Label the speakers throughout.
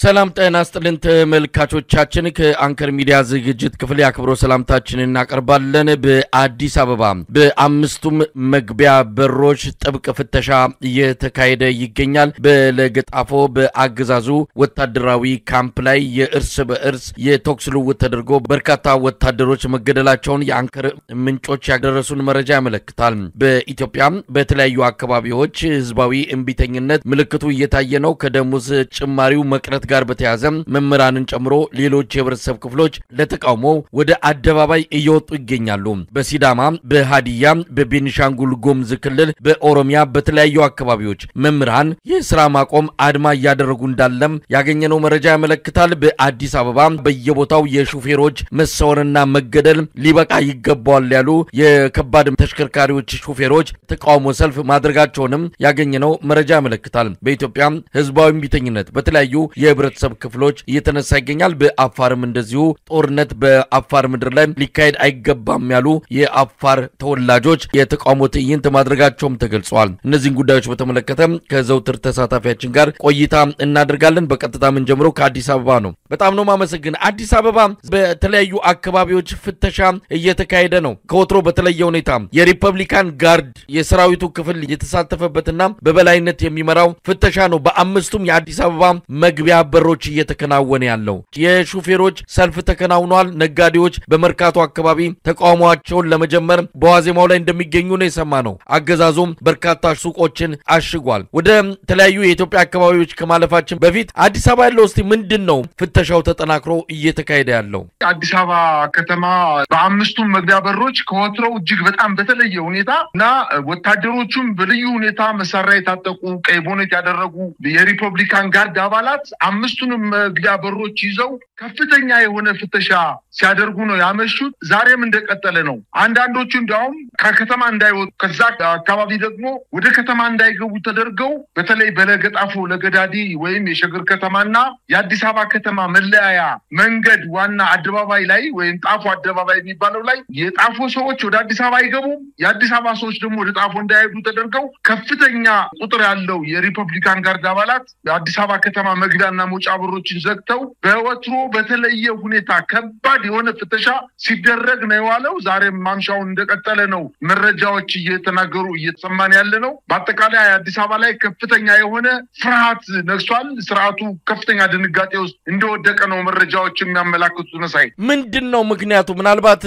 Speaker 1: ሰላም ጤና ይስጥልን ተመልካቾቻችን ከአንከር ሚዲያ ዝግጅት ክፍል ያክብሮ ሰላምታችንን እናቀርባለን። በአዲስ አበባ በአምስቱም መግቢያ በሮች ጥብቅ ፍተሻ እየተካሄደ ይገኛል። በለገጣፎ በአገዛዙ ወታደራዊ ካምፕ ላይ የእርስ በእርስ የተኩስ ልውውጥ ተደርጎ በርካታ ወታደሮች መገደላቸውን የአንከር ምንጮች ያደረሱን መረጃ ያመለክታል። በኢትዮጵያ በተለያዩ አካባቢዎች ህዝባዊ እንቢተኝነት ምልክቱ እየታየ ነው። ከደሞዝ ጭማሪው መቅረት ጋር በተያያዘ መምህራንን ጨምሮ ሌሎች የህብረተሰብ ክፍሎች ለተቃውሞ ወደ አደባባይ እየወጡ ይገኛሉ። በሲዳማ፣ በሃዲያ፣ በቤኒሻንጉል ጉሙዝ ክልል፣ በኦሮሚያ በተለያዩ አካባቢዎች መምህራን የሥራ ማቆም አድማ እያደረጉ እንዳለም ያገኘነው መረጃ ያመለክታል። በአዲስ አበባ በየቦታው የሹፌሮች መሰወርና መገደል ሊበቃ ይገባዋል ያሉ የከባድ ተሽከርካሪዎች ሹፌሮች ተቃውሞ ሰልፍ ማድረጋቸውንም ያገኘነው መረጃ ያመለክታል። በኢትዮጵያ ህዝባዊ እንቢተኝነት በተለያዩ የህብረተሰብ ክፍሎች እየተነሳ ይገኛል። በአፋርም እንደዚሁ ጦርነት በአፋር ምድር ላይ ሊካሄድ አይገባም ያሉ የአፋር ተወላጆች የተቃውሞ ትዕይንት ማድረጋቸውም ተገልጿል። እነዚህን ጉዳዮች በተመለከተ ከዘውትር ተሳታፊያችን ጋር ቆይታ እናደርጋለን። በቀጥታ ምን ጀምሮ ከአዲስ አበባ ነው። በጣም ነው ማመሰግን። አዲስ አበባ በተለያዩ አካባቢዎች ፍተሻ እየተካሄደ ነው። ከወትሮ በተለየ ሁኔታ የሪፐብሊካን ጋርድ የሰራዊቱ ክፍል የተሳተፈበትና በበላይነት የሚመራው ፍተሻ ነው በአምስቱም የአዲስ አበባ መግቢያ በሮች እየተከናወነ ያለው። የሹፌሮች ሰልፍ ተከናውኗል። ነጋዴዎች በመርካቶ አካባቢ ተቃውሟቸውን ለመጀመር በዋዜማው ላይ እንደሚገኙ ነው የሰማነው። አገዛዙም በርካታ ሱቆችን አሽጓል። ወደ ተለያዩ የኢትዮጵያ አካባቢዎች ከማለፋችን በፊት አዲስ አበባ ያለው እስቲ ምንድነው ፍተሻው ተጠናክሮ እየተካሄደ ያለው?
Speaker 2: አዲስ አበባ ከተማ በአምስቱም መግቢያ በሮች ከወትሮው እጅግ በጣም በተለየ ሁኔታ እና ወታደሮቹም በልዩ ሁኔታ መሳሪያ የታጠቁ ቀይ ቦኔት ያደረጉ የሪፐብሊካን ጋርድ አባላት አምስቱንም መግቢያ በሮች ይዘው ከፍተኛ የሆነ ፍተሻ ሲያደርጉ ነው ያመሹት። ዛሬም እንደቀጠለ ነው። አንዳንዶቹ እንዲያውም ከከተማ እንዳይወጡ ከዛ አካባቢ ደግሞ ወደ ከተማ እንዳይገቡ ተደርገው በተለይ በለገጣፎ ለገዳዲ ወይም የሸገር ከተማና የአዲስ አበባ ከተማ መለያያ መንገድ ዋና አደባባይ ላይ ወይም ጣፎ አደባባይ የሚባለው ላይ የጣፎ ሰዎች ወደ አዲስ አበባ አይገቡም፣ የአዲስ አበባ ሰዎች ደግሞ ወደ ጣፎ እንዳይሄዱ ተደርገው ከፍተኛ ቁጥር ያለው የሪፐብሊካን ጋርድ አባላት የአዲስ አበባ ከተማ መግቢያና መውጫ በሮችን ዘግተው በወትሮ በተለየ ሁኔታ ከባድ የሆነ ፍተሻ ሲደረግ ነው የዋለው። ዛሬም ማምሻውን እንደቀጠለ ነው። መረጃዎች እየተናገሩ እየተሰማን ያለ ነው። በአጠቃላይ አዲስ አበባ ላይ ከፍተኛ የሆነ ፍርሃት ነግሷል። ስርዓቱ ከፍተኛ ድንጋጤ ውስጥ እንደወደቀ ነው መረጃዎች የሚያመላክቱት። ነሳይ
Speaker 1: ምንድነው ምክንያቱ? ምናልባት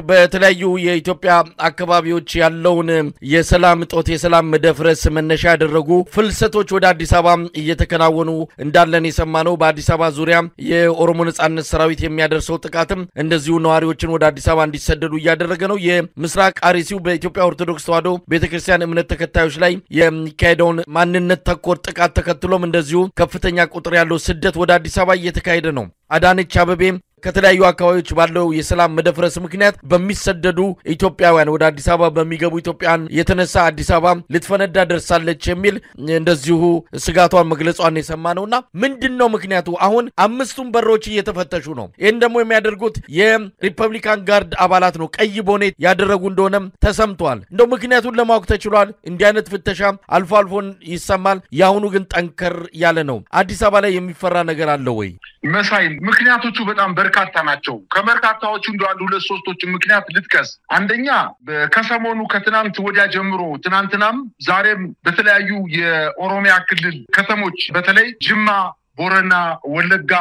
Speaker 1: በተለያዩ የኢትዮጵያ አካባቢዎች ያለውን የሰላም እጦት የሰላም መደፍረስ መነሻ ያደረጉ ፍልሰቶች ወደ አዲስ አበባ እየተከናወኑ እንዳለን የሰማነው። በአዲስ አበባ ዙሪያ የኦሮሞ ነጻነት ሰራዊት የሚያደርሰው ጥቃትም እንደዚሁ ነዋሪዎችን ወደ አዲስ አበባ እንዲሰደዱ እያደረገ ነው። የምስራቅ አርሲው በኢትዮጵያ ኦርቶዶክስ ተዋሕዶ ቤተክርስቲያን እምነት ተከታዮች ላይ የሚካሄደውን ማንነት ተኮር ጥቃት ተከትሎም እንደዚሁ ከፍተኛ ቁጥር ያለው ስደት ወደ አዲስ አበባ እየተካሄደ ነው። አዳነች አቤቤ ከተለያዩ አካባቢዎች ባለው የሰላም መደፍረስ ምክንያት በሚሰደዱ ኢትዮጵያውያን ወደ አዲስ አበባ በሚገቡ ኢትዮጵያን የተነሳ አዲስ አበባ ልትፈነዳ ደርሳለች የሚል እንደዚሁ ስጋቷን መግለጿን የሰማነውና ምንድነው ምክንያቱ? አሁን አምስቱም በሮች እየተፈተሹ ነው። ይሄን ደግሞ የሚያደርጉት የሪፐብሊካን ጋርድ አባላት ነው። ቀይ ቦኔት ያደረጉ እንደሆነም ተሰምቷል። እንደው ምክንያቱን ለማወቅ ተችሏል? እንዲህ አይነት ፍተሻ አልፎ አልፎን ይሰማል። ያሁኑ ግን ጠንከር ያለ ነው። አዲስ አበባ ላይ የሚፈራ ነገር አለ ወይ?
Speaker 2: መሳይ ምክንያቶቹ በጣም በርካታ ናቸው። ከበርካታዎቹ እንደው አንድ ሁለት ሶስቶችን ምክንያት ልጥቀስ። አንደኛ ከሰሞኑ ከትናንት ወዲያ ጀምሮ ትናንትናም ዛሬም በተለያዩ የኦሮሚያ ክልል ከተሞች በተለይ ጅማ፣ ቦረና፣ ወለጋ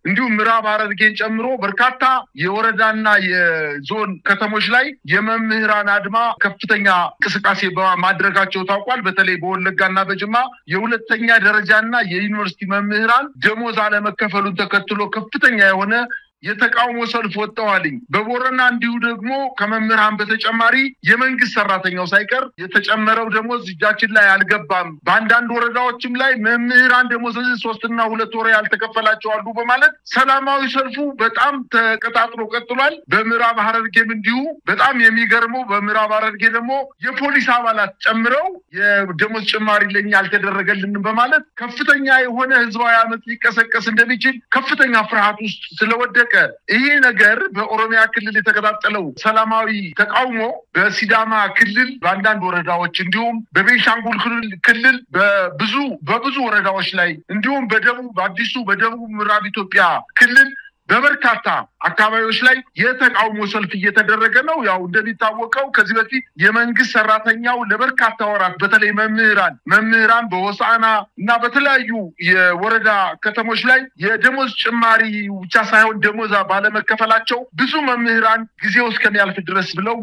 Speaker 2: እንዲሁም ምዕራብ ሐረርጌን ጨምሮ በርካታ የወረዳና የዞን ከተሞች ላይ የመምህራን አድማ ከፍተኛ እንቅስቃሴ በማድረጋቸው ታውቋል። በተለይ በወለጋና በጅማ የሁለተኛ ደረጃና የዩኒቨርሲቲ መምህራን ደሞዝ አለመከፈሉን ተከትሎ ከፍተኛ የሆነ የተቃውሞ ሰልፍ ወጥተዋልኝ። በቦረና እንዲሁ ደግሞ ከመምህራን በተጨማሪ የመንግስት ሰራተኛው ሳይቀር የተጨመረው ደሞዝ እጃችን ላይ አልገባም፣ በአንዳንድ ወረዳዎችም ላይ መምህራን ደሞዝ 3 እና 2 ወር ያልተከፈላቸው አሉ በማለት ሰላማዊ ሰልፉ በጣም ተቀጣጥሎ ቀጥሏል። በምዕራብ ሐረርጌም እንዲሁ በጣም የሚገርመው በምዕራብ ሐረርጌ ደግሞ የፖሊስ አባላት ጨምረው የደሞዝ ጭማሪ ለኛ አልተደረገልንም በማለት ከፍተኛ የሆነ ህዝባዊ አመጽ ሊቀሰቀስ እንደሚችል ከፍተኛ ፍርሃት ውስጥ ስለወደቀ አለቀ። ይሄ ነገር በኦሮሚያ ክልል የተቀጣጠለው ሰላማዊ ተቃውሞ በሲዳማ ክልል በአንዳንድ ወረዳዎች እንዲሁም በቤንሻንጉል ክልል በብዙ ወረዳዎች ላይ እንዲሁም በደቡብ ምዕራብ ኢትዮጵያ ክልል በበርካታ አካባቢዎች ላይ የተቃውሞ ሰልፍ እየተደረገ ነው። ያው እንደሚታወቀው ከዚህ በፊት የመንግስት ሰራተኛው ለበርካታ ወራት በተለይ መምህራን በሆሳዕና እና በተለያዩ የወረዳ ከተሞች ላይ የደሞዝ ጭማሪ ብቻ ሳይሆን ደሞዝ ባለመከፈላቸው ብዙ መምህራን ጊዜው እስከሚያልፍ ድረስ ብለው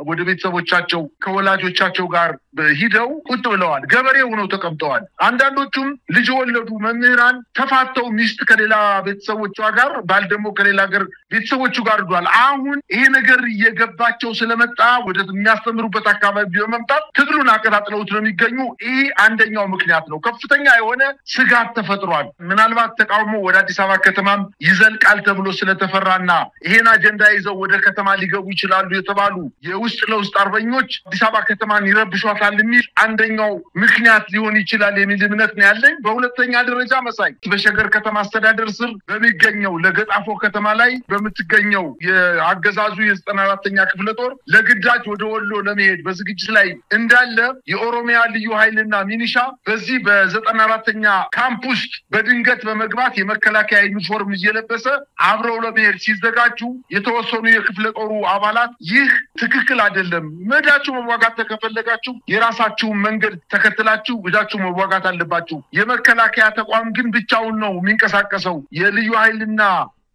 Speaker 2: ወደ ቤተሰቦቻቸው ከወላጆቻቸው ጋር ሂደው ቁጭ ብለዋል። ገበሬ ሆነው ተቀምጠዋል። አንዳንዶቹም ልጅ ወለዱ መምህራን ተፋተው ሚስት ከሌላ ቤተሰቦቿ ጋር ባል ደግሞ ከሌላ ሀገር ቤተሰቦቹ ጋር ሄዷል። አሁን ይሄ ነገር እየገባቸው ስለመጣ ወደ የሚያስተምሩበት አካባቢ በመምጣት ትግሉን አቀጣጥለውት ነው የሚገኙ። ይሄ አንደኛው ምክንያት ነው። ከፍተኛ የሆነ ስጋት ተፈጥሯል። ምናልባት ተቃውሞ ወደ አዲስ አበባ ከተማም ይዘልቃል ተብሎ ስለተፈራና ይሄን አጀንዳ ይዘው ወደ ከተማ ሊገቡ ይችላሉ የተባሉ የውስጥ ለውስጥ አርበኞች አዲስ አበባ ከተማን ይረብሿታል የሚል አንደኛው ምክንያት ሊሆን ይችላል የሚል እምነት ነው ያለኝ። በሁለተኛ ደረጃ መሳይ በሸገር ከተማ አስተዳደር ስር በሚገኘው ለገጣፎ ከተማ ላይ በምትገኘው የአገዛዙ የ94ኛ ክፍለ ጦር ለግዳጅ ወደ ወሎ ለመሄድ በዝግጅት ላይ እንዳለ የኦሮሚያ ልዩ ኃይልና ሚኒሻ በዚህ በ94ኛ ካምፕ ውስጥ በድንገት በመግባት የመከላከያ ዩኒፎርም እየለበሰ አብረው ለመሄድ ሲዘጋጁ የተወሰኑ የክፍለ ጦሩ አባላት ይህ ትክክል አይደለም፣ መዳችሁ መዋጋት ተከፈለጋችሁ የራሳችሁን መንገድ ተከትላችሁ ወዳችሁ መዋጋት አለባችሁ፣ የመከላከያ ተቋም ግን ብቻውን ነው የሚንቀሳቀሰው፣ የልዩ ኃይልና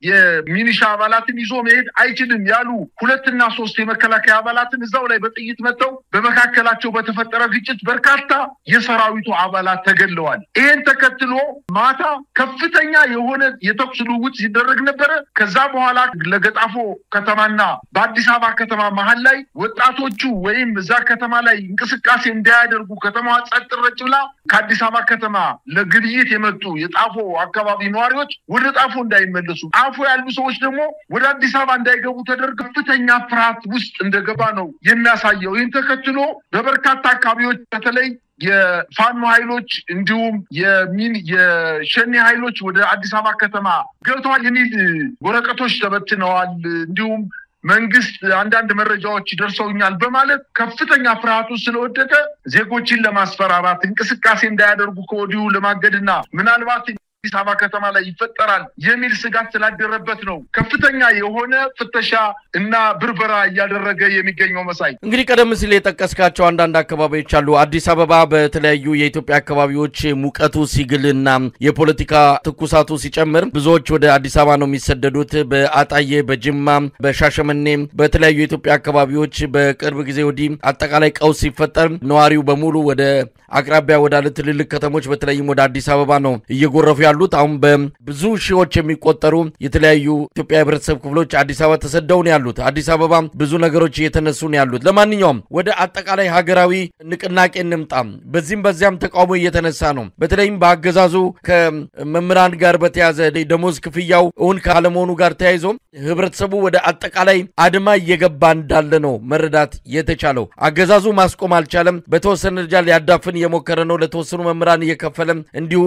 Speaker 2: የሚኒሻ አባላትን ይዞ መሄድ አይችልም ያሉ 2 እና 3 የመከላከያ አባላትን እዛው ላይ በጥይት መተው በመካከላቸው በተፈጠረ ግጭት በርካታ የሰራዊቱ አባላት ተገድለዋል። ይሄን ተከትሎ ማታ ከፍተኛ የሆነ የተኩስ ልውውጥ ሲደረግ ነበር። ከዛ በኋላ ለገጣፎ ከተማና በአዲስ አበባ ከተማ መሃል ላይ ወጣቶቹ ወይም እዛ ከተማ ላይ እንቅስቃሴ እንዳያደርጉ ከተማዋ ጸጥ ረጭ ብላ ከአዲስ አበባ ከተማ ለግብይት የመጡ የጣፎ አካባቢ ነዋሪዎች ወደ ጣፎ እንዳይመለሱ ያሉ ሰዎች ደግሞ ወደ አዲስ አበባ እንዳይገቡ ተደርጎ ከፍተኛ ፍርሃት ውስጥ እንደገባ ነው የሚያሳየው። ይህን ተከትሎ በበርካታ አካባቢዎች በተለይ የፋኖ ኃይሎች እንዲሁም የሸኔ ኃይሎች ወደ አዲስ አበባ ከተማ ገብተዋል የሚል ወረቀቶች ተበትነዋል። እንዲሁም መንግስት አንዳንድ መረጃዎች ደርሰውኛል በማለት ከፍተኛ ፍርሃቱ ስለወደቀ ዜጎችን ለማስፈራራት እንቅስቃሴ እንዳያደርጉ ከወዲሁ ለማገድና ምናልባት አዲስ አበባ ከተማ ላይ ይፈጠራል የሚል ስጋት ስላደረበት ነው ከፍተኛ የሆነ ፍተሻ እና ብርበራ እያደረገ የሚገኘው። መሳይ
Speaker 1: እንግዲህ ቀደም ሲል የጠቀስካቸው አንዳንድ አካባቢዎች አሉ። አዲስ አበባ በተለያዩ የኢትዮጵያ አካባቢዎች ሙቀቱ ሲግልና የፖለቲካ ትኩሳቱ ሲጨምር ብዙዎች ወደ አዲስ አበባ ነው የሚሰደዱት። በአጣዬ፣ በጅማ፣ በሻሸመኔ በተለያዩ የኢትዮጵያ አካባቢዎች በቅርብ ጊዜ ወዲህ አጠቃላይ ቀውስ ሲፈጠር ነዋሪው በሙሉ ወደ አቅራቢያ ወዳለ ትልልቅ ከተሞች በተለይም ወደ አዲስ አበባ ነው እየጎረፉ ያሉት። አሁን በብዙ ሺዎች የሚቆጠሩ የተለያዩ ኢትዮጵያ ህብረተሰብ ክፍሎች አዲስ አበባ ተሰደው ነው ያሉት። አዲስ አበባ ብዙ ነገሮች እየተነሱ ነው ያሉት። ለማንኛውም ወደ አጠቃላይ ሀገራዊ ንቅናቄ እንምጣ። በዚያም ተቃውሞ እየተነሳ ነው። በተለይም በአገዛዙ ከመምህራን ጋር በተያዘ ደሞዝ ክፍያው እውን ካለመሆኑ ጋር ተያይዞ ህብረተሰቡ ወደ አጠቃላይ አድማ እየገባ እንዳለ ነው መረዳት የተቻለው። አገዛዙ ማስቆም አልቻለም። በተወሰነ ደረጃ ሊያዳፍን የሞከረ ነው። ለተወሰኑ መምህራን እየከፈለ እንዲሁ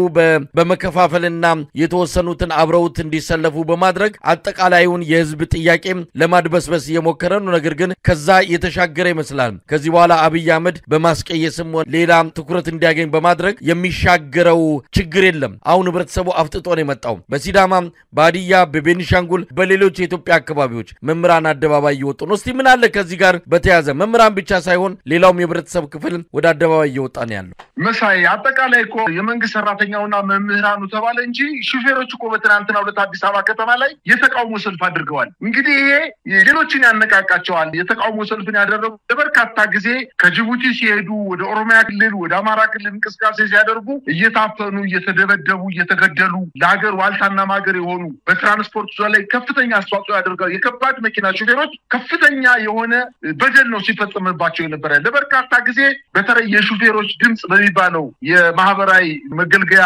Speaker 1: በመከፋፈልና የተወሰኑትን አብረውት እንዲሰለፉ በማድረግ አጠቃላይውን የህዝብ ጥያቄ ለማድበስበስ እየሞከረ ነው። ነገር ግን ከዛ የተሻገረ ይመስላል። ከዚህ በኋላ አብይ አህመድ በማስቀየስም ሌላ ትኩረት እንዲያገኝ በማድረግ የሚሻገረው ችግር የለም። አሁን ህብረተሰቡ አፍጥጦ ነው የመጣው። በሲዳማ፣ በሀዲያ፣ በቤኒሻንጉል፣ በሌሎች የኢትዮጵያ አካባቢዎች መምህራን አደባባይ እየወጡ ነው። እስቲ ምን አለ ከዚህ ጋር በተያዘ መምህራን ብቻ ሳይሆን ሌላውም የህብረተሰብ ክፍል ወደ አደባባይ እየወጣ ነው ያለው?
Speaker 2: መሳይ አጠቃላይ እኮ የመንግስት ሰራተኛውና መምህራኑ ተባለ እንጂ ሹፌሮች እኮ በትናንትናው ዕለት አዲስ አበባ ከተማ ላይ የተቃውሞ ሰልፍ አድርገዋል። እንግዲህ ይሄ ሌሎችን ያነቃቃቸዋል። የተቃውሞ ሰልፍን ያደረጉ ለበርካታ ጊዜ ከጅቡቲ ሲሄዱ ወደ ኦሮሚያ ክልል ወደ አማራ ክልል እንቅስቃሴ ሲያደርጉ እየታፈኑ እየተደበደቡ እየተገደሉ ለሀገር ዋልታና ማገር የሆኑ በትራንስፖርት ላይ ከፍተኛ አስተዋጽኦ ያደርጋሉ የከባድ መኪና ሹፌሮች ከፍተኛ የሆነ በደል ነው ሲፈጸምባቸው የነበረ። ለበርካታ ጊዜ በተለይ የሹፌሮች ድምጽ በሚባለው የማህበራዊ መገልገያ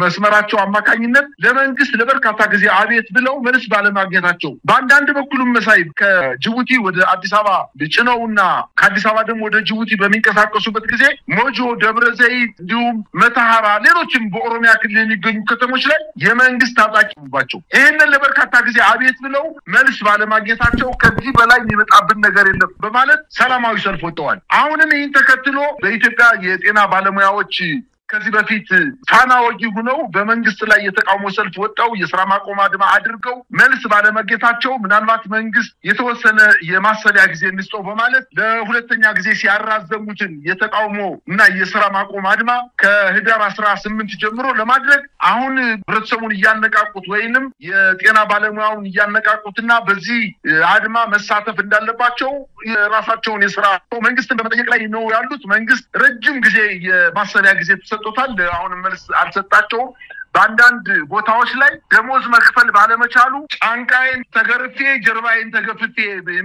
Speaker 2: መስመራ በሚመራቸው አማካኝነት ለመንግስት ለበርካታ ጊዜ አቤት ብለው መልስ ባለማግኘታቸው በአንዳንድ በኩልም መሳይ ከጅቡቲ ወደ አዲስ አበባ ጭነውና ከአዲስ አበባ ደግሞ ወደ ጅቡቲ በሚንቀሳቀሱበት ጊዜ ሞጆ፣ ደብረ ዘይት እንዲሁም መተሐራ ሌሎችም በኦሮሚያ ክልል የሚገኙ ከተሞች ላይ የመንግስት ታጣቂባቸው ይሄንን ለበርካታ ጊዜ አቤት ብለው መልስ ባለማግኘታቸው ከዚህ በላይ የሚመጣብን ነገር የለም በማለት ሰላማዊ ሰልፍ ወጥተዋል። አሁንም ይህን ተከትሎ በኢትዮጵያ የጤና ባለሙያዎች ከዚህ በፊት ፋና ወጊ ሆነው በመንግስት ላይ የተቃውሞ ሰልፍ ወጣው የሥራ ማቆም አድማ አድርገው መልስ ባለማግኘታቸው ምናልባት መንግስት የተወሰነ የማሰቢያ ጊዜ እንስጠው በማለት ለሁለተኛ ጊዜ ሲያራዘሙትን የተቃውሞ እና የሥራ ማቆም አድማ ከህዳር 18 ጀምሮ ለማድረግ አሁን ህብረተሰቡን እያነቃቁት ወይንም የጤና ባለሙያውን እያነቃቁትና በዚህ አድማ መሳተፍ እንዳለባቸው የራሳቸውን የሥራ መንግስትን በመጠየቅ ላይ ነው ያሉት። መንግስት ረጅም ጊዜ የማሰቢያ ጊዜ ተሰጥቶታል። አሁን መልስ አልሰጣቸውም። በአንዳንድ ቦታዎች ላይ ደሞዝ መክፈል ባለመቻሉ ጫንቃዬን ተገርፌ ጀርባዬን ተገፍፌ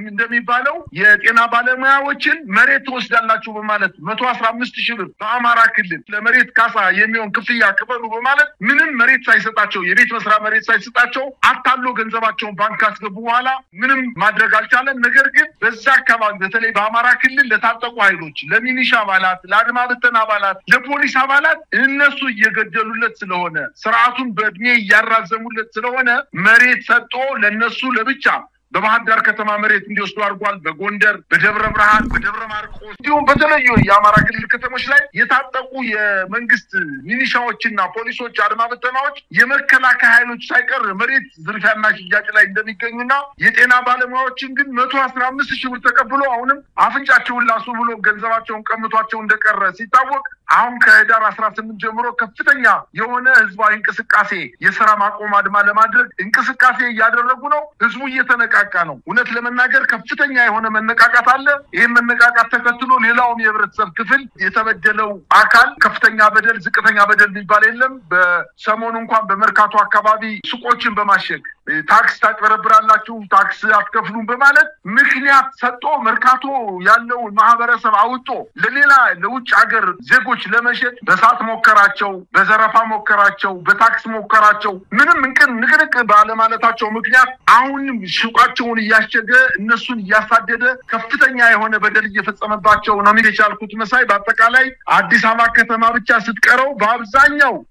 Speaker 2: እንደሚባለው የጤና ባለሙያዎችን መሬት ተወስዳላችሁ በማለት 115,000 ብር በአማራ ክልል ለመሬት ካሳ የሚሆን ክፍያ ክፈሉ በማለት ምንም መሬት ሳይሰጣቸው የቤት መስሪያ መሬት ሳይሰጣቸው አታሎ ገንዘባቸውን ባንክ አስገቡ በኋላ ምንም ማድረግ አልቻለም። ነገር ግን በዛ አካባቢ በተለይ በአማራ ክልል ለታጠቁ ኃይሎች ለሚሊሻ አባላት፣ ለአድማ ብተና አባላት፣ ለፖሊስ አባላት እነሱ እየገደሉለት ስለሆነ ስርዓቱን በእድሜ እያራዘሙለት ስለሆነ መሬት ሰጥቶ ለነሱ ለብቻ በባህር ዳር ከተማ መሬት እንዲወስዱ አድርጓል። በጎንደር፣ በደብረ ብርሃን፣ በደብረ ማርቆስ እንዲሁም በተለያዩ የአማራ ክልል ከተሞች ላይ የታጠቁ የመንግስት ሚሊሻዎችና ፖሊሶች፣ አድማ ብተናዎች፣ የመከላከያ ኃይሎች ሳይቀር መሬት ዝርፊያና ሽያጭ ላይ እንደሚገኙና የጤና ባለሙያዎችን ግን 115,000 ብር ተቀብሎ አሁንም አፍንጫቸውን ላሱ ብሎ ገንዘባቸውን ቀምቷቸው እንደቀረ ሲታወቅ አሁን ከህዳር 18 ጀምሮ ከፍተኛ የሆነ ህዝባዊ እንቅስቃሴ የሥራ ማቆም አድማ ለማድረግ እንቅስቃሴ እያደረጉ ነው። ህዝቡ እየተነቃቃ ነው። እውነት ለመናገር ከፍተኛ የሆነ መነቃቃት አለ። ይሄን መነቃቃት ተከትሎ ሌላውም የህብረተሰብ ክፍል የተበደለው አካል ከፍተኛ በደል ዝቅተኛ በደል ሊባል የለም። በሰሞኑ እንኳን በመርካቶ አካባቢ ሱቆችን በማሸግ ታክስ ታቀረብራላችሁ ታክስ አትከፍሉም በማለት ምክንያት ሰጥቶ መርካቶ ያለው ማህበረሰብ አውጦ ለሌላ ለውጭ ሀገር ዜጎች ለመሸጥ በሳት ሞከራቸው፣ በዘረፋ ሞከራቸው፣ በታክስ ሞከራቸው ምንም ንቅንቅ ባለማለታቸው ምክንያት አሁንም ሱቃቸውን እያሸገ እነሱን እያሳደደ ከፍተኛ የሆነ በደል እየፈጸመባቸው ነው የሚቻልኩት መሳይ። በአጠቃላይ አዲስ አበባ ከተማ ብቻ ስትቀረው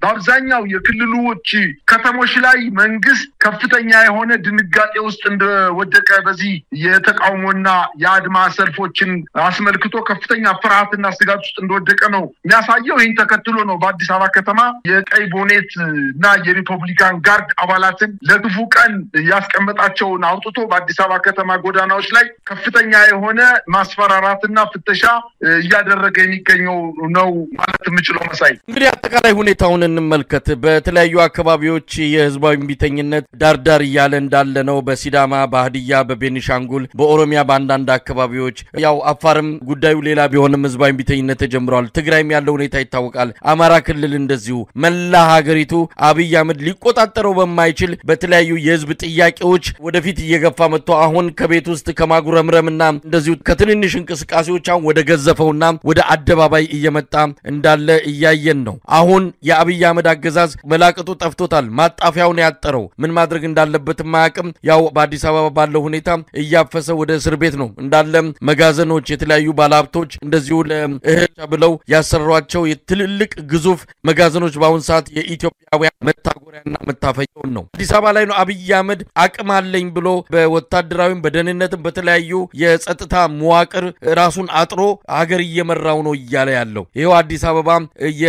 Speaker 2: በአብዛኛው የክልሎች ከተሞች ላይ መንግስት ከፍተኛ የሆነ ድንጋጤ ውስጥ እንደወደቀ በዚህ የተቃውሞና የአድማ ሰልፎችን አስመልክቶ ከፍተኛ ፍርሃትና ስጋት ውስጥ እንደወደቀ ነው የሚያሳየው። ይህን ተከትሎ ነው በአዲስ አበባ ከተማ የቀይ ቦኔት እና የሪፐብሊካን ጋርድ አባላትን ለክፉ ቀን ያስቀመጣቸውን አውጥቶ በአዲስ አበባ ከተማ ጎዳናዎች ላይ ከፍተኛ የሆነ ማስፈራራትና ፍተሻ እያደረገ የሚገኘው ነው ማለት የምችለው መሳይ።
Speaker 1: እንግዲህ አጠቃላይ ሁኔታውን እንመልከት። በተለያዩ አካባቢዎች የህዝባዊ ቢተኝነት ዳርዳር እያለ እንዳለ ነው። በሲዳማ፣ በሀዲያ፣ በቤኒሻንጉል፣ በኦሮሚያ በአንዳንድ አካባቢዎች ያው አፋርም ጉዳዩ ሌላ ቢሆንም ህዝባዊ ቢተኝነት ተጀምሯል። ትግራይም ያለው ሁኔታ ይታወቃል። አማራ ክልል እንደዚሁ መላ ሀገሪቱ አብይ አህመድ ሊቆጣጠረው በማይችል በተለያዩ የህዝብ ጥያቄዎች ወደፊት እየገፋ መጥቶ አሁን ከቤት ውስጥ ከማጉረምረምና እንደዚሁ ከትንንሽ እንቅስቃሴዎች አሁን ወደ ገዘፈውና ወደ አደባባይ እየመጣ እንዳለ እያየን ነው። አሁን የአብይ አህመድ አገዛዝ መላቀጡ ጠፍቶታል። ማጣፊያውን ያጠረው ምን ማድረግ እንዳለበት ማያቅም ያው በአዲስ አበባ ባለው ሁኔታ እያፈሰ ወደ እስር ቤት ነው እንዳለ መጋዘኖች የተለያዩ ባለሀብቶች እንደዚሁ ለእህል ብለው ያሰሯቸው የትልልቅ ግዙፍ መጋዘኖች በአሁን ሰዓት የኢትዮጵያውያን መታጎሪያና መታፈያውን ነው። አዲስ አበባ ላይ ነው አብይ አህመድ አቅም አለኝ ብሎ በወታደራዊም በደህንነትም በተለያዩ የጸጥታ መዋቅር ራሱን አጥሮ ሀገር እየመራው ነው እያለ ያለው። ይሄው አዲስ አበባ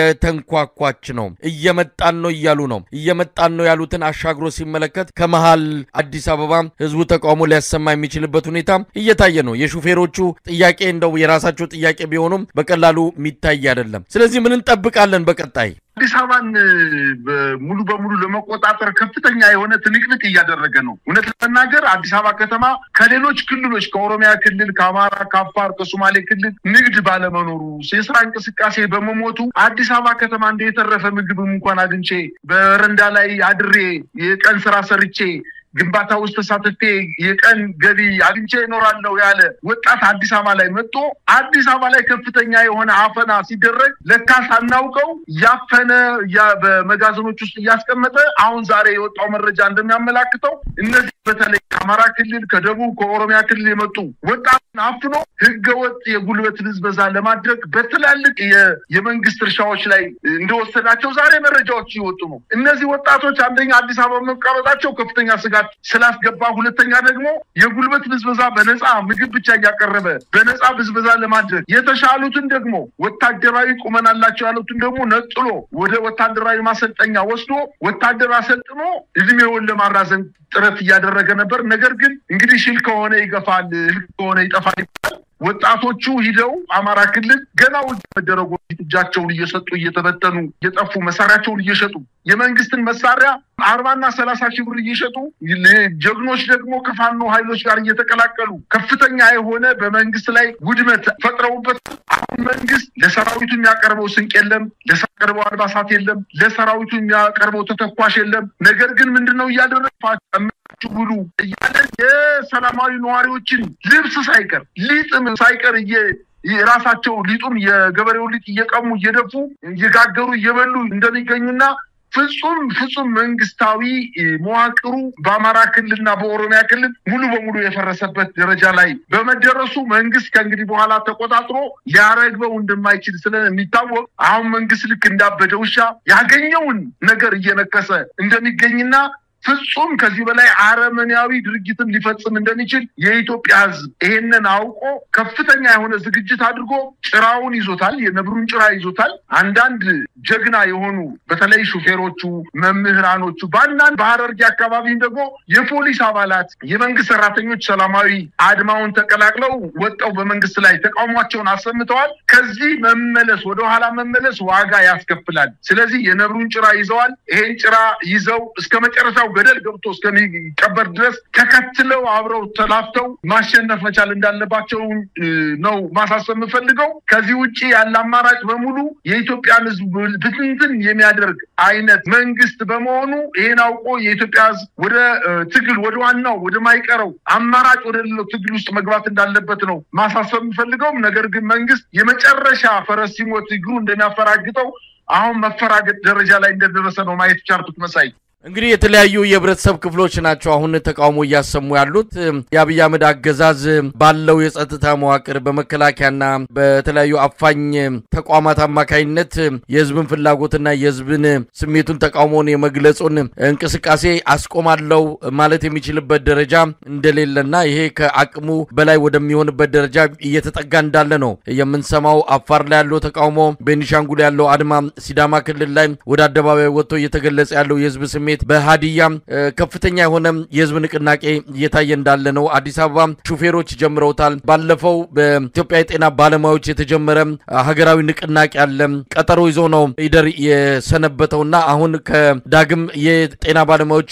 Speaker 1: እየተንኳኳች ነው እየመጣን ነው እያሉ ነው። እየመጣን ነው ያሉትን አሻግሮ ሲመለከት ከመሃል አዲስ አበባ ህዝቡ ተቃውሞ ሊያሰማ የሚችልበት ሁኔታ እየታየ ነው። የሹፌሮቹ ጥያቄ እንደው የራሳቸው ጥያቄ ቢሆኑም በቀላሉ የሚታይ አይደለም። ስለዚህ ምን እንጠብቃለን በቀጣይ?
Speaker 2: አዲስ አበባን ሙሉ በሙሉ ለመቆጣጠር ከፍተኛ የሆነ ትንቅንቅ እያደረገ ነው። እውነት ለመናገር አዲስ አበባ ከተማ ከሌሎች ክልሎች ከኦሮሚያ ክልል፣ ከአማራ፣ ከአፋር፣ ከሶማሌ ክልል ንግድ ባለመኖሩ የስራ እንቅስቃሴ በመሞቱ አዲስ አበባ ከተማ እንደ የተረፈ ምግብም እንኳን አግኝቼ በረንዳ ላይ አድሬ የቀን ስራ ሰርቼ ግንባታ ውስጥ ተሳትፌ የቀን ገቢ አግኝቼ እኖራለሁ ያለ ወጣት አዲስ አበባ ላይ መጥቶ አዲስ አበባ ላይ ከፍተኛ የሆነ አፈና ሲደረግ ለካስ አናውቀው ያፈነ በመጋዘኖች ውስጥ ያስቀመጠ አሁን ዛሬ የወጣው መረጃ እንደሚያመላክተው እነዚህ በተለይ ከአማራ ክልል ከደቡብ ከኦሮሚያ ክልል የመጡ ወጣትን አፍኖ ህገወጥ የጉልበት ብዝበዛ ለማድረግ በትላልቅ የመንግስት እርሻዎች ላይ እንደወሰዳቸው ዛሬ መረጃዎች ይወጡ ነው። እነዚህ ወጣቶች አንደኛ አዲስ አበባ መቀመጣቸው ከፍተኛ ስጋት ስላስገባ፣ ሁለተኛ ደግሞ የጉልበት ብዝበዛ በነፃ ምግብ ብቻ ያቀረበ በነፃ ብዝበዛ ለማድረግ የተሻሉትን ደግሞ ወታደራዊ ቁመና አላቸው ያሉትን ደግሞ ነጥሎ ወደ ወታደራዊ ማሰልጠኛ ወስዶ ወታደር አሰልጥኖ እድሜውን ለማራዘም ጥረት ያደረገ ነበር። ነገር ግን እንግዲህ ሽል ከሆነ ይገፋል ከሆነ ይጠፋል። ወጣቶቹ ሂደው አማራ ክልል ገና ወደረጉ እጃቸውን እየሰጡ እየተበተኑ እየጠፉ መሳሪያቸውን እየሸጡ የመንግስትን መሳሪያ 40 እና 30 ሺህ ብር እየሸጡ ጀግኖች ደግሞ ከፋኖ ኃይሎች ጋር እየተቀላቀሉ ከፍተኛ የሆነ በመንግስት ላይ ውድመት ፈጥረውበት አሁን መንግስት ለሰራዊቱ የሚያቀርበው ስንቅ የለም፣ ለሰራዊቱ አልባሳት የለም፣ ለሰራዊቱ የሚያቀርበው ተተኳሽ የለም። ነገር ግን ምንድነው እያደረገ ብሉ እያለ የሰላማዊ ነዋሪዎችን ልብስ ሳይቀር ሊጥም ሳይቀር የራሳቸው ሊጡን የገበሬው ሊጥ እየቀሙ እየደፉ እየጋገሩ እየበሉ እንደሚገኙና ፍጹም መንግስታዊ መዋቅሩ በአማራ ክልልና በኦሮሚያ ክልል ሙሉ በሙሉ የፈረሰበት ደረጃ ላይ በመደረሱ መንግስት ከእንግዲህ በኋላ ተቆጣጥሮ ሊያረግበው እንደማይችል ስለሚታወቅ አሁን መንግስት ልክ እንዳበደ ውሻ ያገኘውን ነገር እየነከሰ እንደሚገኝና ፍጹም ከዚህ በላይ አረመኔያዊ ድርጊትን ሊፈጽም እንደሚችል የኢትዮጵያ ህዝብ ይሄንን አውቆ ከፍተኛ የሆነ ዝግጅት አድርጎ ጭራውን ይዞታል፣ የነብሩን ጭራ ይዞታል። አንዳንድ ጀግና የሆኑ በተለይ ሹፌሮቹ፣ መምህራኖቹ ባንዳን በሐረርጌ አካባቢ ደግሞ የፖሊስ አባላት፣ የመንግስት ሰራተኞች ሰላማዊ አድማውን ተቀላቅለው ወጣው በመንግስት ላይ ተቃውሟቸውን አሰምተዋል። ከዚህ መመለስ ወደ ኋላ መመለስ ዋጋ ያስከፍላል። ስለዚህ የነብሩን ጭራ ይዘዋል። ይሄን ጭራ ይዘው እስከመጨረሻው ገደል ገብቶ እስከሚቀበር ድረስ ተከትለው አብረው ተላፍተው ማሸነፍ መቻል እንዳለባቸው ነው ማሳሰብ የምፈልገው። ከዚህ ውጪ ያለ አማራጭ በሙሉ የኢትዮጵያን ህዝብ ብትንትን የሚያደርግ አይነት መንግስት በመሆኑ ይሄን አውቆ የኢትዮጵያ ህዝብ ወደ ትግል ወደ ዋናው ወደ ማይቀረው አማራጭ ወደ ሌላው ትግል ውስጥ መግባት እንዳለበት ነው ማሳሰብ የምፈልገው። ነገር ግን መንግስት የመጨረሻ ፈረስ ሲሞት እግሩ እንደሚያፈራግጠው አሁን መፈራገጥ ደረጃ ላይ እንደደረሰ ነው ማየት ቻልኩት። መሳይ
Speaker 1: እንግዲህ የተለያዩ የህብረተሰብ ክፍሎች ናቸው አሁን ተቃውሞ እያሰሙ ያሉት። የአብይ አህመድ አገዛዝ ባለው የጸጥታ መዋቅር በመከላከያና በተለያዩ አፋኝ ተቋማት አማካይነት የህዝብን ፍላጎትና የህዝብን ስሜቱን ተቃውሞን የመግለጹን እንቅስቃሴ አስቆማለው ማለት የሚችልበት ደረጃ እንደሌለና ይሄ ከአቅሙ በላይ ወደሚሆንበት ደረጃ እየተጠጋ እንዳለ ነው የምንሰማው። አፋር ላይ ያለው ተቃውሞ፣ ቤኒሻንጉል ያለው አድማ፣ ሲዳማ ክልል ላይ ወደ አደባባይ ወጥቶ እየተገለጸ ያለው የህዝብ ስሜት፣ በሃዲያ ከፍተኛ የሆነ የህዝብ ንቅናቄ እየታየ እንዳለ ነው። አዲስ አበባ ሹፌሮች ጀምረውታል። ባለፈው በኢትዮጵያ የጤና ባለሙያዎች የተጀመረ ሀገራዊ ንቅናቄ አለ። ቀጠሮ ይዞ ነው ኢደር የሰነበተውና አሁን ከዳግም የጤና ባለሙያዎች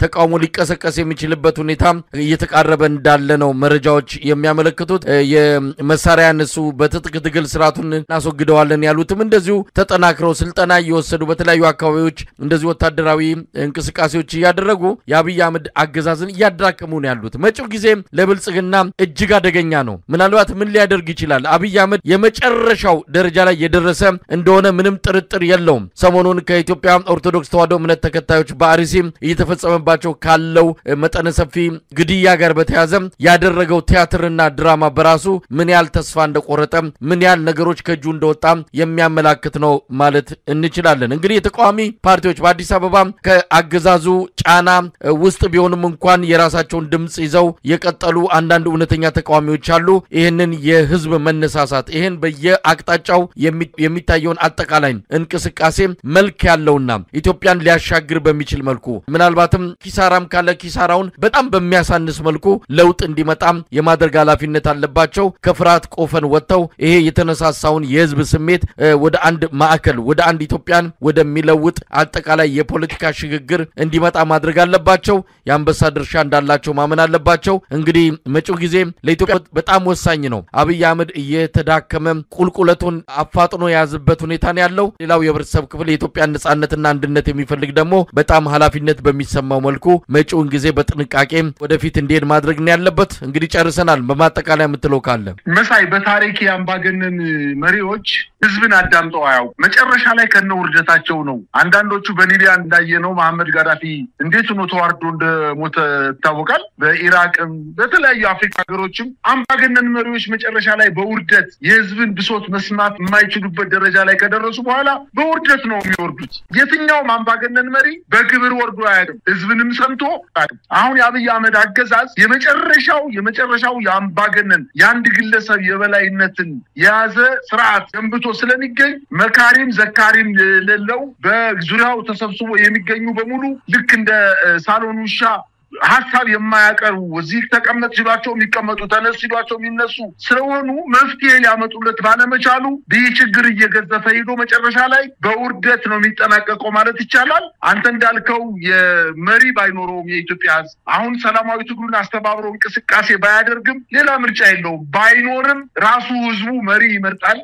Speaker 1: ተቃውሞ ሊቀሰቀስ የሚችልበት ሁኔታ እየተቃረበ እንዳለ ነው መረጃዎች የሚያመለክቱት። የመሳሪያ ነሱ በትጥቅ ትግል ስርዓቱን እናስወግደዋለን ያሉትም እንደዚሁ ተጠናክረው ስልጠና እየወሰዱ በተለያዩ አካባቢዎች እንደዚሁ ወታደራዊ እንቅስቃሴዎች ያደረጉ የአብይ አህመድ አገዛዝን ያዳከሙ ነው ያሉት። መጪው ጊዜ ለብልጽግና እጅግ አደገኛ ነው። ምናልባት ምን ሊያደርግ ይችላል? አብይ አህመድ የመጨረሻው ደረጃ ላይ የደረሰ እንደሆነ ምንም ጥርጥር የለውም። ሰሞኑን ከኢትዮጵያ ኦርቶዶክስ ተዋሕዶ እምነት ተከታዮች በአርሲ እየተፈጸመባቸው ካለው መጠነ ሰፊ ግድያ ጋር በተያያዘ ያደረገው ቲያትርና ድራማ በራሱ ምን ያህል ተስፋ እንደቆረጠ ምን ያህል ነገሮች ከጁ እንደወጣ የሚያመላክት ነው ማለት እንችላለን። እንግዲህ የተቃዋሚ ፓርቲዎች በአዲስ አበባ ከአገዛዙ ጫና ውስጥ ቢሆንም እንኳን የራሳቸውን ድምጽ ይዘው የቀጠሉ አንዳንድ እውነተኛ ተቃዋሚዎች አሉ። ይሄንን የህዝብ መነሳሳት ይሄን በየአቅጣጫው የሚታየውን አጠቃላይ እንቅስቃሴ መልክ ያለውና ኢትዮጵያን ሊያሻግር በሚችል መልኩ ምናልባትም ኪሳራም ካለ ኪሳራውን በጣም በሚያሳንስ መልኩ ለውጥ እንዲመጣ የማድረግ ኃላፊነት አለባቸው። ከፍርሃት ቆፈን ወጥተው ይሄ የተነሳሳውን የህዝብ ስሜት ወደ አንድ ማዕከል ወደ አንድ ኢትዮጵያን ወደሚለውጥ አጠቃላይ የፖለቲካ ሽግግር ሽግግር እንዲመጣ ማድረግ አለባቸው ያንበሳ ድርሻ እንዳላቸው ማመን አለባቸው እንግዲህ መጪው ጊዜ ለኢትዮጵያ በጣም ወሳኝ ነው አብይ አህመድ እየተዳከመ ቁልቁለቱን አፋጥኖ ያዝበት ሁኔታ ነው ያለው ሌላው የህብረተሰብ ክፍል የኢትዮጵያ ነጻነትና አንድነት የሚፈልግ ደግሞ በጣም ኃላፊነት በሚሰማው መልኩ መጪውን ጊዜ በጥንቃቄ ወደፊት እንዲሄድ ማድረግ ነው ያለበት እንግዲህ ጨርሰናል በማጠቃለያ የምትለው ካለ
Speaker 2: መሳይ በታሪክ ያምባገነን መሪዎች ህዝብን አዳምጠው አያው መጨረሻ ላይ ከነው ውርደታቸው ነው አንዳንዶቹ በሊቢያ እንዳየነው መሐመድ ጋዳፊ እንዴት ነው ተዋርዶ እንደሞተ ታወቃል በኢራቅም በተለያዩ አፍሪካ ሀገሮችም አምባገነን መሪዎች መጨረሻ ላይ በውርደት የህዝብን ብሶት መስማት የማይችሉበት ደረጃ ላይ ከደረሱ በኋላ በውርደት ነው የሚወርዱት የትኛውም አምባገነን መሪ በክብር ወርዶ አያድም ህዝብንም ሰምቶ አሁን የአብይ አህመድ አገዛዝ የመጨረሻው የአምባገነን የአንድ ግለሰብ የበላይነትን የያዘ ስርዓት ገንብቶ ስለሚገኝ መካሪም ዘካሪም ለለው በዙሪያው ተሰብስቦ የሚገኙ በሙሉ ልክ እንደ ሳሎን ውሻ ሐሳብ የማያቀርቡ እዚህ ተቀመጥ ሲሏቸው የሚቀመጡ ተነስ ሲሏቸው የሚነሱ ስለሆኑ መፍትሄ ሊያመጡለት ባለመቻሉ በችግር እየገዘፈ ሄዶ መጨረሻ ላይ በውርደት ነው የሚጠናቀቀው ማለት ይቻላል አንተ እንዳልከው የመሪ ባይኖረውም የኢትዮጵያ ህዝብ አሁን ሰላማዊ ትግሉን አስተባብሮ እንቅስቃሴ ባያደርግም ሌላ ምርጫ የለውም ባይኖርም ራሱ ህዝቡ መሪ ይመርጣል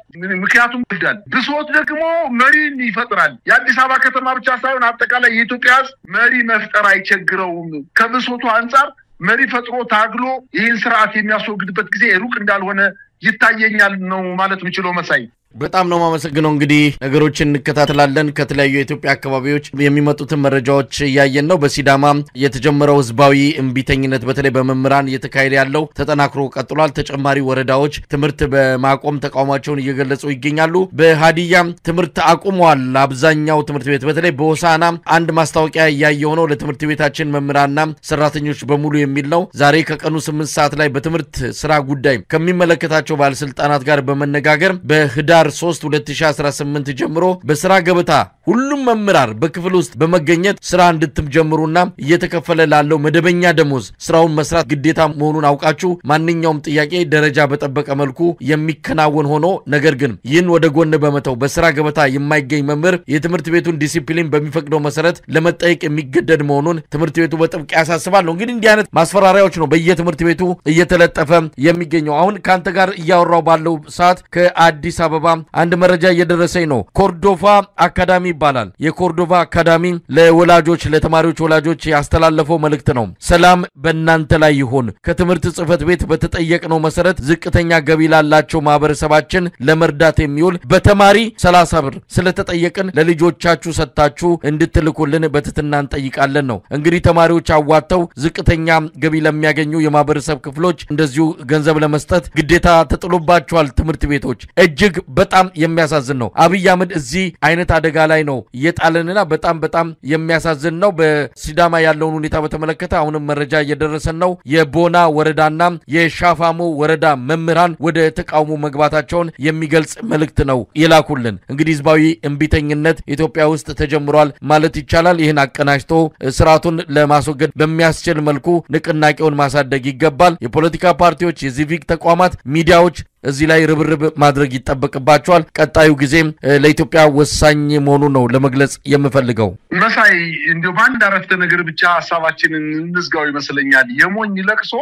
Speaker 2: ምክንያቱም ይዳል ብሶት ደግሞ መሪን ይፈጥራል የአዲስ አበባ ከተማ ብቻ ሳይሆን አጠቃላይ የኢትዮጵያ ህዝብ መሪ መፍጠር አይቸግረውም ከብሶቱ አንፃር መሪ ፈጥሮ ታግሎ ይህን ስርዓት የሚያስወግድበት ጊዜ ሩቅ እንዳልሆነ ይታየኛል ነው ማለት ምችለው መሳይ
Speaker 1: በጣም ነው ማመሰግነው እንግዲህ ነገሮችን እንከታተላለን ከተለያዩ የኢትዮጵያ አካባቢዎች የሚመጡትን መረጃዎች ያያየን ነው በሲዳማ የተጀመረው ህዝባዊ እንቢተኝነት በተለይ በመምራን እየተካሄደ ያለው ተጠናክሮ ቀጥሏል ተጨማሪ ወረዳዎች ትምርት በማቆም ተቃውሟቸውን እየገለጹ ይገኛሉ በሃዲያ ትምርት አቁመዋል አብዛኛው ትምርት ቤት በተለይ በሆሳና አንድ ማስታወቂያ ያያየው ነው ለትምርት ቤታችን መምራንና ሰራተኞች በሙሉ የሚል ነው ዛሬ ከቀኑ 8 ሰዓት ላይ በትምርት ስራ ጉዳይ ከሚመለከታቸው ባለስልጣናት ጋር በመነጋገር በህዳር 3 2018 ጀምሮ በስራ ገበታ ሁሉም መምራር በክፍል ውስጥ በመገኘት ስራ እንድትጀምሩና እየተከፈለ ላለው መደበኛ ደሞዝ ስራውን መስራት ግዴታ መሆኑን አውቃችሁ ማንኛውም ጥያቄ ደረጃ በጠበቀ መልኩ የሚከናወን ሆኖ ነገር ግን ይህን ወደ ጎን በመተው በስራ ገበታ የማይገኝ መምህር የትምህርት ቤቱን ዲሲፕሊን በሚፈቅደው መሰረት ለመጠየቅ የሚገደድ መሆኑን ትምህርት ቤቱ በጥብቅ ያሳስባል ነው እንግዲህ እንዲህ አይነት ማስፈራሪያዎች ነው በየትምህርት ቤቱ እየተለጠፈ የሚገኘው አሁን ካንተ ጋር ያወራው ባለው ሰዓት ከአዲስ አበባ አንድ መረጃ እየደረሰኝ ነው ኮርዶቫ አካዳሚ ይባላል የኮርዶቫ አካዳሚ ለወላጆች ለተማሪዎች ወላጆች ያስተላለፈው መልእክት ነው ሰላም በእናንተ ላይ ይሁን ከትምህርት ጽፈት ቤት በተጠየቀው መሰረት ዝቅተኛ ገቢ ላላቸው ማህበረሰባችን ለመርዳት የሚውል በተማሪ 30 ብር ስለተጠየቀን ለልጆቻችሁ ሰጣችሁ እንድትልኩልን በትህትና እንጠይቃለን ነው እንግዲህ ተማሪዎች አዋጣው ዝቅተኛ ገቢ ለሚያገኙ የማህበረሰብ ክፍሎች እንደዚሁ ገንዘብ ለመስጠት ግዴታ ተጥሎባቸዋል ትምህርት ቤቶች እጅግ በጣም የሚያሳዝን ነው አብይ አህመድ እዚህ አይነት አደጋ ላይ ነው የጣለንና በጣም የሚያሳዝን ነው በሲዳማ ያለውን ሁኔታ በተመለከተ አሁንም መረጃ እየደረሰን ነው የቦና ወረዳና የሻፋሞ ወረዳ መምህራን ወደ ተቃውሞ መግባታቸውን የሚገልጽ መልእክት ነው ይላኩልን እንግዲህ ህዝባዊ እንቢተኝነት ኢትዮጵያ ውስጥ ተጀምሯል ማለት ይቻላል ይህን አቀናጅቶ ስርዓቱን ለማስወገድ በሚያስችል መልኩ ንቅናቄውን ማሳደግ ይገባል የፖለቲካ ፓርቲዎች የሲቪክ ተቋማት ሚዲያዎች እዚህ ላይ ርብርብ ማድረግ ይተበቅባቸዋል ቀጣዩ ጊዜ ለኢትዮጵያ ወሳኝ መሆኑ ነው ለመግለጽ የምፈልገው
Speaker 2: መሳይ እንደው ባንድ አረፍተ ነገር ብቻ ሐሳባችንን እንዝጋው ይመስለኛል የሞኝ ለቅሶ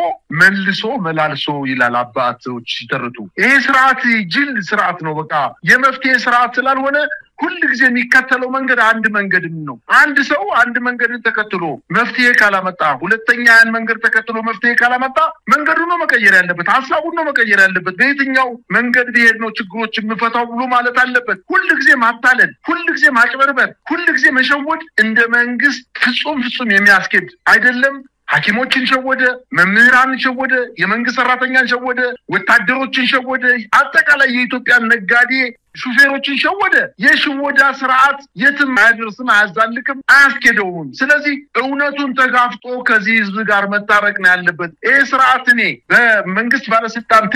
Speaker 2: መልሶ መላልሶ ይላል አባቶች ሲተርቱ ይሄ ስርዓት ጅል ስርዓት ነው በቃ የመፍትሄ ስርዓት ስላልሆነ ሁሉ ጊዜ የሚከተለው መንገድ አንድ መንገድ ነው አንድ ሰው አንድ መንገድን ተከትሎ መፍትሄ ካላመጣ ሁለተኛ ያን መንገድ ተከትሎ መፍትሄ ካላመጣ መንገዱን ነው መቀየር ያለበት ሐሳቡን ነው መቀየር ያለበት በየትኛው መንገድ ቢሄድ ነው ችግሮችን መፈታው ብሎ ማለት አለበት ሁሉ ጊዜ ማታለል ሁሉ ጊዜ ማጭበርበር ሁሉ ጊዜ መሸወድ እንደ መንግስት ፍጹም የሚያስኬድ አይደለም ሐኪሞችን ሸወደ መምህራንን ሸወደ የመንግስት ሰራተኛን ሸወደ ወታደሮችን ሸወደ አጠቃላይ የኢትዮጵያ ነጋዴ ሹፌሮችን ሸወደ የሽወዳ ስርዓት የትም አይደርስም አያዛልቅም አያስኬደውም ስለዚህ እውነቱን ተጋፍጦ ከዚህ ህዝብ ጋር መታረቅ ነው ያለበት ይሄ ስርዓት እኔ በመንግስት ባለስልጣን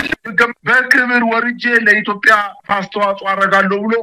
Speaker 2: በክብር ወርጄ ለኢትዮጵያ አስተዋጽኦ አደርጋለሁ ብሎ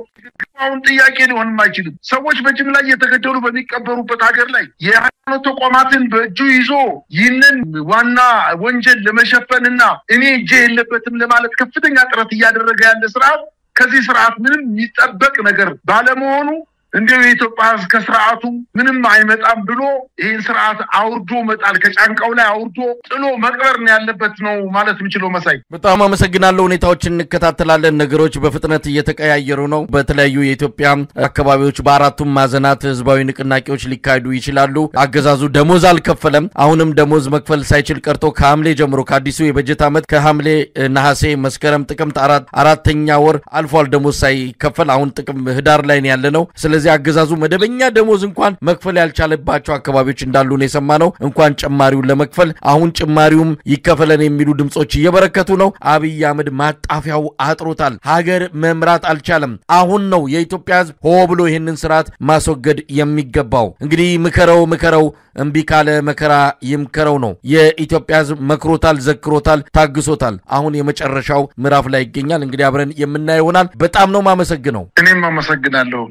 Speaker 2: አሁን ጥያቄ ሊሆን አይችልም ሰዎች በጅምላ እየተገደሉ በሚቀበሩበት ሀገር ላይ የሃይማኖት ተቋማትን በእጁ ይዞ ይህንን ዋና ወንጀል ለመሸፈንና እኔ እጄ የለበትም ለማለት ከፍተኛ ጥረት እያደረገ ያለ ስርዓት ከዚህ ስርዓት ምንም የሚጠበቅ ነገር ባለመሆኑ እንዲሁ የኢትዮጵያ ሕዝብ ከስርዓቱ ምንም አይመጣም ብሎ ይሄን ስርዓት አውርዶ መጣል ከጫንቃው ላይ አውርዶ ጥሎ መቅበር ነው ያለበት ነው ማለት ምችለው መሳይ
Speaker 1: በጣም አመሰግናለሁ ሁኔታዎችን እንከታተላለን ነገሮች በፍጥነት እየተቀያየሩ ነው በተለያዩ የኢትዮጵያ አካባቢዎች በአራቱም ማዘናት ህዝባዊ ንቅናቄዎች ሊካሄዱ ይችላሉ አገዛዙ ደሞዝ አልከፈለም አሁንም ደሞዝ መክፈል ሳይችል ቀርቶ ከሐምሌ ጀምሮ ከአዲሱ የበጀት ዓመት ከሐምሌ ነሐሴ መስከረም ጥቅምት አራተኛ ወር አልፏል ደሞዝ ሳይከፈል አሁን ጥቅም ህዳር ላይ ነው ያለነው ስለዚህ አገዛዙ መደበኛ ደሞዝ እንኳን መክፈል ያልቻለባቸው አካባቢዎች እንዳሉ ነው የሰማነው እንኳን ጭማሪውን ለመክፈል አሁን ጭማሪውም ይከፈለን የሚሉ ድምጾች እየበረከቱ ነው አብይ አህመድ ማጣፊያው አጥሮታል ሀገር መምራት አልቻለም አሁን ነው የኢትዮጵያ ህዝብ ሆ ብሎ ይሄንን ስርዓት ማስወገድ የሚገባው እንግዲህ ምከረው እምቢ ካለ መከራ ይምከረው ነው የኢትዮጵያ ህዝብ መክሮታል ዘክሮታል ታግሶታል አሁን የመጨረሻው ምዕራፍ ላይ ይገኛል እንግዲህ አብረን የምናየው ይሆናል በጣም ነው ማመሰግነው
Speaker 2: እኔም ማመሰግናለሁ